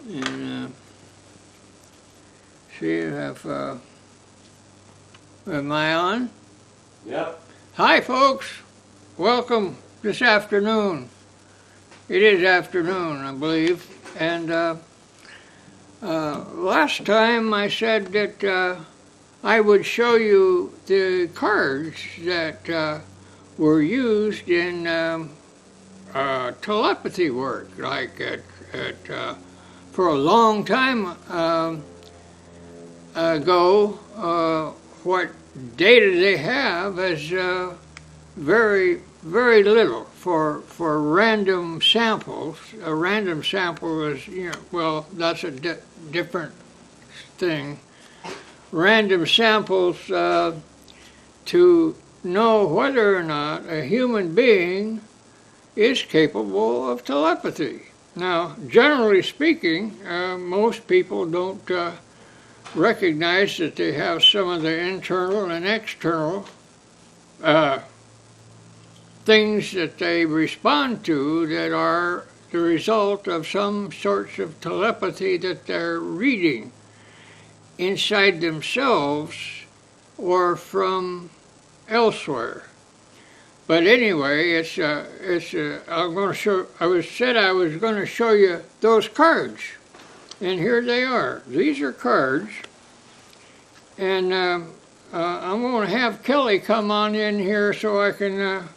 And see if am I on? Yep. Hi, folks. Welcome this afternoon. It is afternoon, I believe. And last time I said that I would show you the cards that were used in telepathy work, like for a long time ago. What data they have is very, very little for random samples. A random sample is, well, that's a different thing. Random samples to know whether or not a human being is capable of telepathy. Now, generally speaking, most people don't recognize that they have some of the internal and external things that they respond to that are the result of some sorts of telepathy that they're reading inside themselves or from elsewhere. But anyway, I'm going to show. I was going to show you those cards, and here they are. These are cards, and I'm going to have Kelly come on in here so I can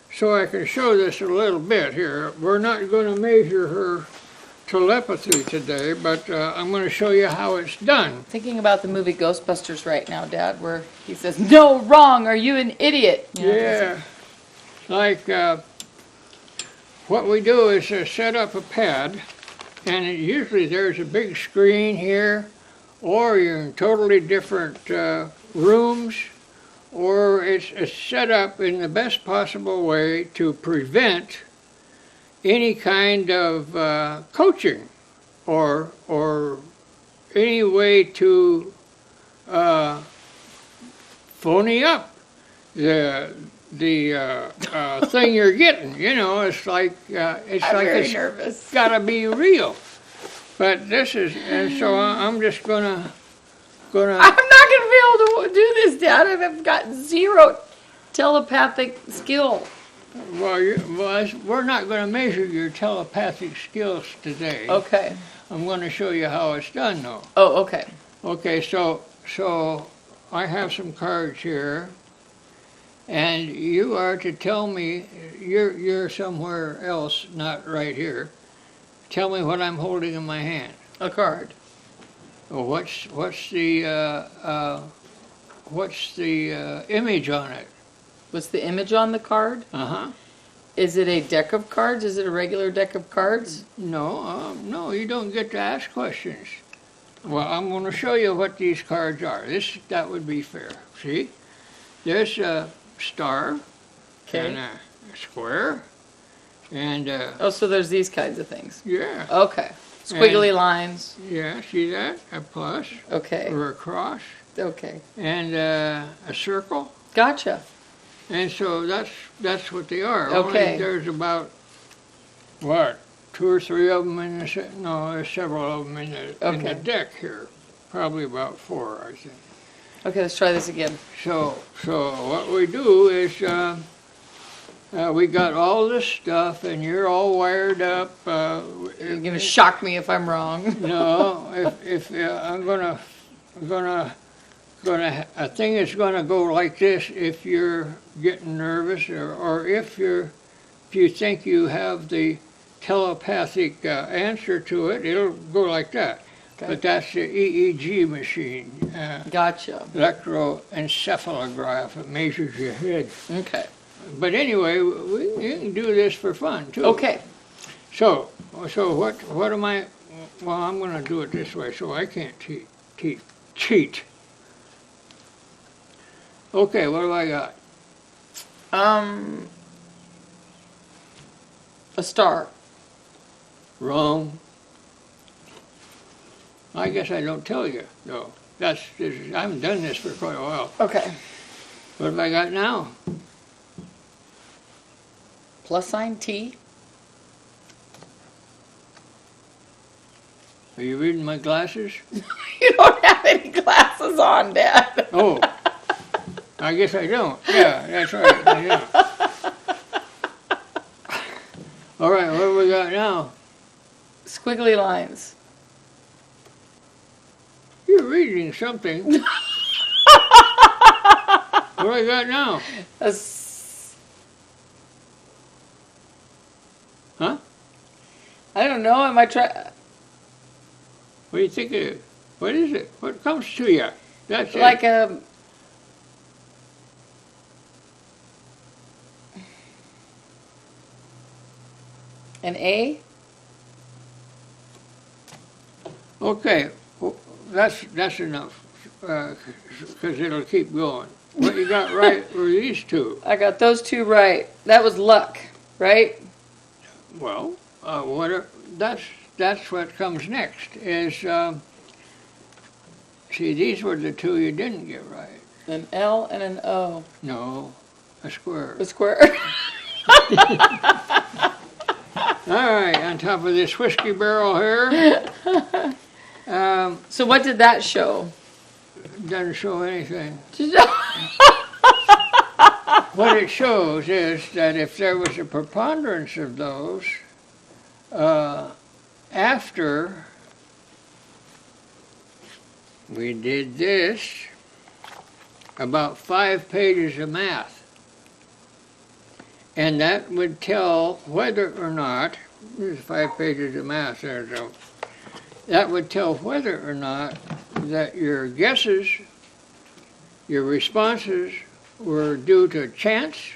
show this a little bit here. We're not going to measure her telepathy today, but I'm going to show you how it's done. Thinking about the movie Ghostbusters right now, Dad, where he says, "No, wrong, are you an idiot?" Yeah. Like, what we do is set up a pad, and usually there's a big screen here, or you're in totally different rooms, or it's set up in the best possible way to prevent any kind of coaching or any way to phony up the thing you're getting. It's like it's nervous. Gotta be real. But this is, and so I'm just gonna. I'm not gonna be able to do this, Dad. I've got zero telepathic skill. Well, we're not going to measure your telepathic skills today. Okay. I'm going to show you how it's done, though. Oh, okay. Okay, so I have some cards here, and you are to tell me, you're somewhere else, not right here. Tell me what I'm holding in my hand. A card. Well, what's the image on it? What's the image on the card? Uh-huh. Is it a deck of cards? Is it a regular deck of cards? No, you don't get to ask questions. Well, I'm going to show you what these cards are. That would be fair. See? There's a star, Okay. and a square, and Oh, so there's these kinds of things. yeah. Okay. Squiggly And- lines. Yeah, see that? A plus Okay. or a cross, Okay. and a circle. Gotcha. And so that's what they are. Okay. Only there's about, what, 2 or 3 of them in the set? No, there's several of them in the Okay. deck here. Probably about 4, I think. Okay, let's try this again. So what we do is we got all this stuff, and you're all wired up. You're gonna shock me if I'm wrong. No, if I'm gonna a thing is gonna go like this if you're getting nervous, or if you think you have the telepathic answer to it, it'll go like that. Okay. But that's the EEG machine, Gotcha. electroencephalograph. It measures your head. Okay. But anyway, you can do this for fun too. Okay. So what am I? Well, I'm going to do it this way, so I can't cheat. Okay, what do I got? A star. Wrong. I guess I don't tell you, though. I haven't done this for quite a while. Okay. What have I got now? Plus sign T. Are you reading my glasses? You don't have any glasses on, Dad. Oh, I guess I don't. Yeah, that's right. Yeah. All right, what do we got now? Squiggly lines. You're reading something. What do I got now? Huh? I don't know. Am I trying? What do you think it is? What is it? What comes to you? That's Like it. an A? Okay, well, that's enough, because it'll keep going. What you got right were these two. I got those two right. That was luck, right? Well, whatever. That's what comes next. Is see, these were the two you didn't get right. An L and an O. No, a square. A square. All right, on top of this whiskey barrel here. So what did that show? Doesn't show anything. What it shows is that if there was a preponderance of those, after we did this, about 5 pages of math. And that would tell whether or not, there's 5 pages of math there, so that would tell whether or not that your guesses, your responses were due to chance,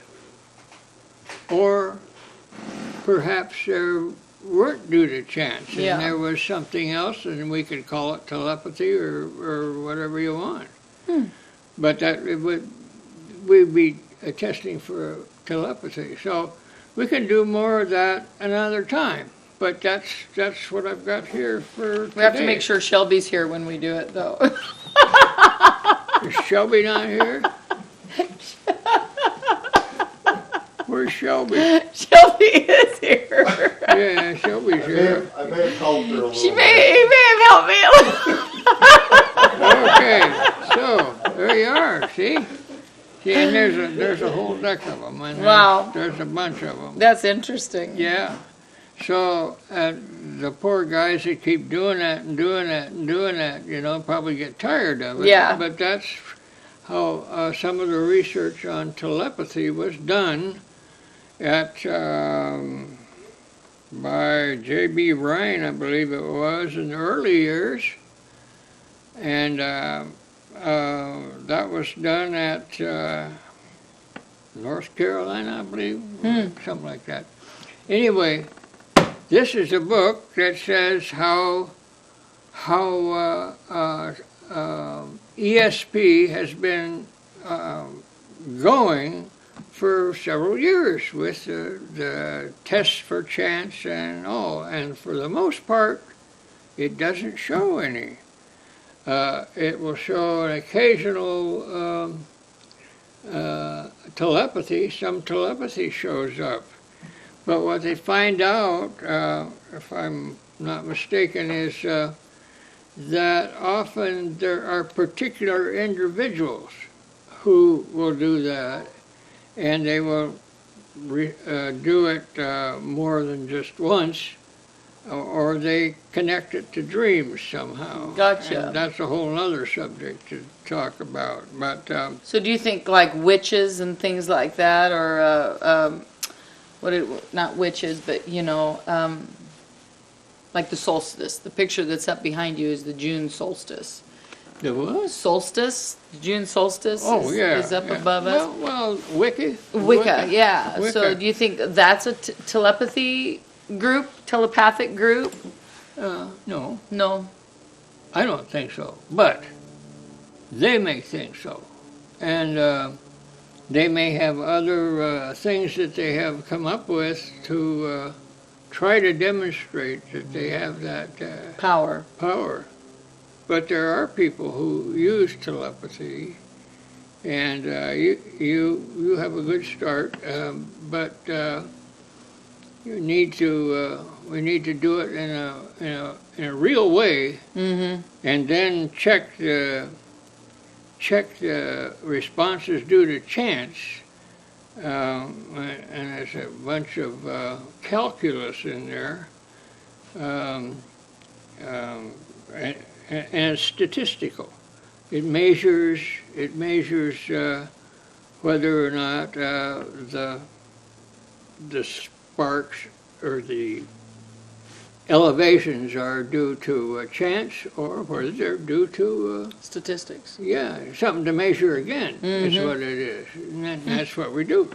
or perhaps they weren't due to chance, and there was something else, and we could call it telepathy or whatever you want. But that we'd be testing for telepathy. So we can do more of that another time. But that's what I've got here for today. We have to make sure Shelby's here when we do it, though. Is Shelby not here? Where's Shelby? Shelby is here. Yeah, Shelby's here. I may have helped her a little He bit. may have helped me a little. Okay, so there you are. See, and there's a whole deck of them. And Wow. There's a bunch of them. That's interesting. Yeah. So the poor guys that keep doing that and doing that and doing that, probably get tired of it. Yeah. But that's how some of the research on telepathy was done at by J.B. Ryan, I believe it was, in the early years. And that was done at North Carolina, I believe, something like that. Anyway, this is a book that says how ESP has been going for several years with the tests for chance and all, and for the most part, it doesn't show any. It will show an occasional telepathy. Some telepathy shows up. But what they find out, if I'm not mistaken, is that often there are particular individuals who will do that, and they will do it more than just once, or they connect it to dreams somehow. Gotcha. And that's a whole other subject to talk about. But So do you think like witches and things like that, or not witches, but like the solstice? The picture that's up behind you is the June solstice. the what? Solstice, the June solstice is up above us. Well, Wicca, yeah. Wicca. So do you think that's a telepathic group? No, No. I don't think so. But they may think so. And they may have other things that they have come up with to try to demonstrate that they have that Power. power. But there are people who use telepathy, and you have a good start. But we need to do it in a real way, and then check the responses due to chance. And there's a bunch of calculus in there, and it's statistical. It measures whether or not the sparks or the elevations are due to chance or whether they're due to statistics. Yeah, something to measure again is what it is, and that's what we do.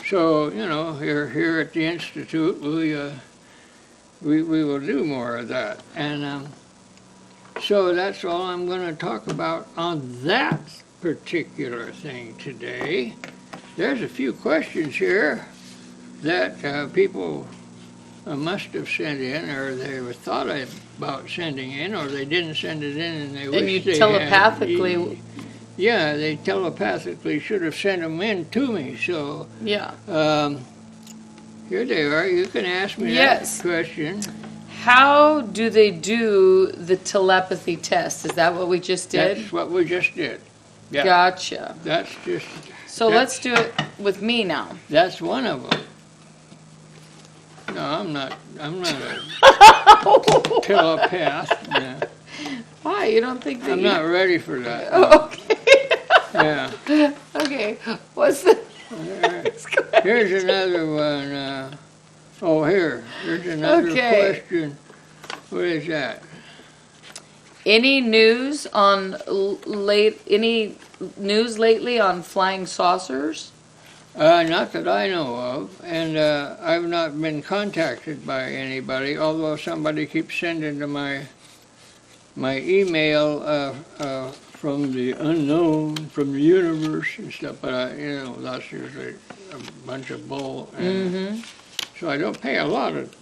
So here at the Institute, we will do more of that, and so that's all I'm going to talk about on that particular thing today. There's a few questions here that people must have sent in, or they were thought about sending in, or they didn't send it in, and they wish you they telepathically. had. Yeah, they telepathically should have sent them in to me. So yeah, here they are. You can ask me that question. How do they do the telepathy test? Is that what we just did? That's what we just did. Yeah. Gotcha. That's just. So let's do it with me now. That's one of them. No, I'm not a telepath. No. Why? You don't think that I'm not ready for that. Oh, okay. Yeah. Okay. What's the... Here's another one. Here's another question. What is that? Any news lately on flying saucers? Not that I know of, and I've not been contacted by anybody, although somebody keeps sending to my email from the unknown, from the universe and stuff, but that's usually a bunch of bull, and so I don't pay a lot of,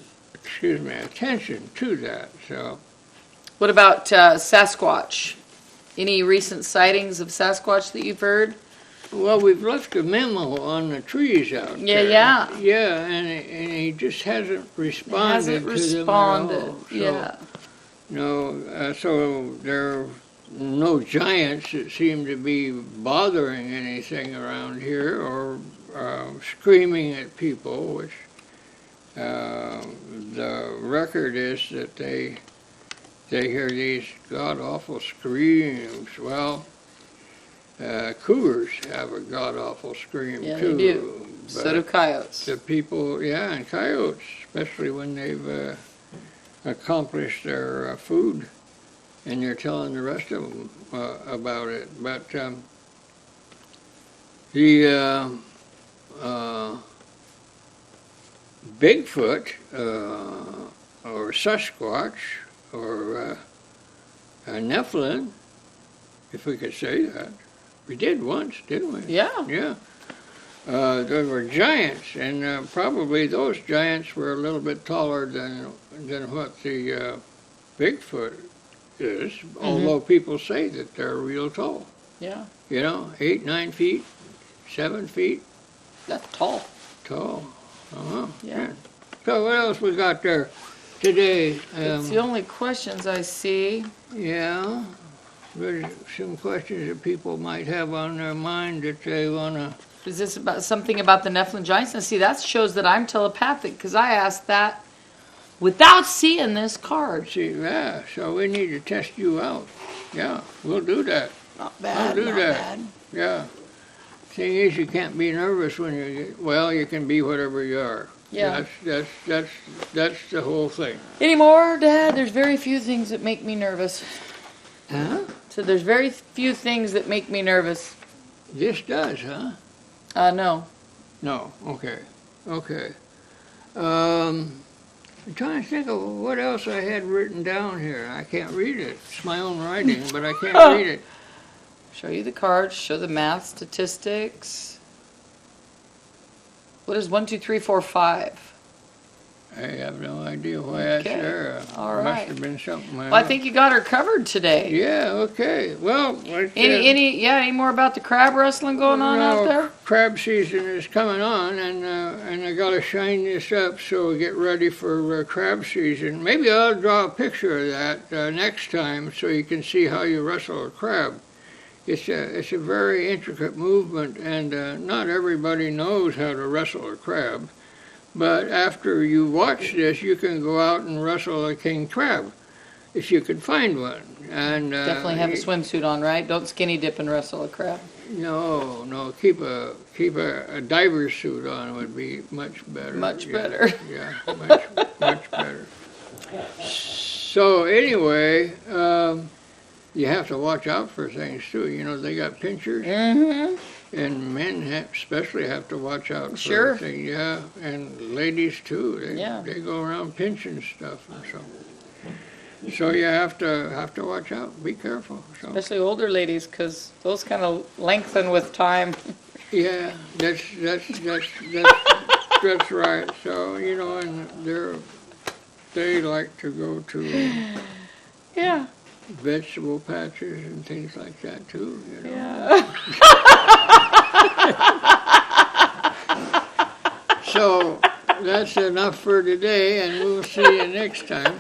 attention to that. So, what about Sasquatch? Any recent sightings of Sasquatch that you've heard? Well, we've left a memo on the trees out there. Yeah. Yeah, and he just hasn't responded to them at all. Yeah. No, so there are no giants that seem to be bothering anything around here or screaming at people, which the record is that they hear these god-awful screams. Well, cougars have a god-awful scream, too. Yeah, they do. So do coyotes. The people, and coyotes, especially when they've accomplished their food, and they're telling the rest of them about it. But the Bigfoot or Sasquatch or Nephilim, if we could say that. We did once, didn't we? Yeah. Yeah. There were giants, and probably those giants were a little bit taller than what the Bigfoot is, although people say that they're real tall. Yeah. 8, 9 feet, 7 feet. That's tall. Tall. Yeah. So what else we got there today? It's the only questions I see. Yeah. There's some questions that people might have on their mind that they want to... Is this about something about the Nephilim giants? Now, see, that shows that I'm telepathic, because I asked that without seeing this card. See, yeah, so we need to test you out. Yeah, we'll do that. Not bad, We'll do not that. bad. Yeah. Thing is, you can't be nervous when you can be whatever you are. Yeah. That's the whole thing. Anymore, Dad, there's very few things that make me nervous. Huh? So there's very few things that make me nervous. This does, huh? No. No, okay. I'm trying to think of what else I had written down here. I can't read it. It's my own writing, but I can't read it. Show you the cards, show the math, statistics. What is 1, 2, 3, 4, 5? I have no idea why that's Okay. there. All Must right. have been something. Well, I think you got her covered today. Yeah. Okay. Well. Like Any more about the crab wrestling going on out there? Crab season is coming on, and I gotta shine this up so we get ready for crab season. Maybe I'll draw a picture of that next time so you can see how you wrestle a crab. It's a very intricate movement, and not everybody knows how to wrestle a crab. But after you watch this, you can go out and wrestle a king crab, if you can find one. And Definitely have a swimsuit on, right? Don't skinny dip and wrestle a crab. No, keep a diver's suit on would be much better. Much better. Yeah, much better. So anyway, you have to watch out for things too. You know, they got pinchers. Mm-hmm. And men especially have to watch out for Sure. things. Yeah, and ladies too. They go around pinching stuff and so. So you have to watch out. Be careful. So. Especially older ladies, because those kind of lengthen with time. Yeah, that's right. So you know, and they like to go to Yeah. vegetable patches and things like that too. You know. Yeah. So that's enough for today, and we'll see you next time.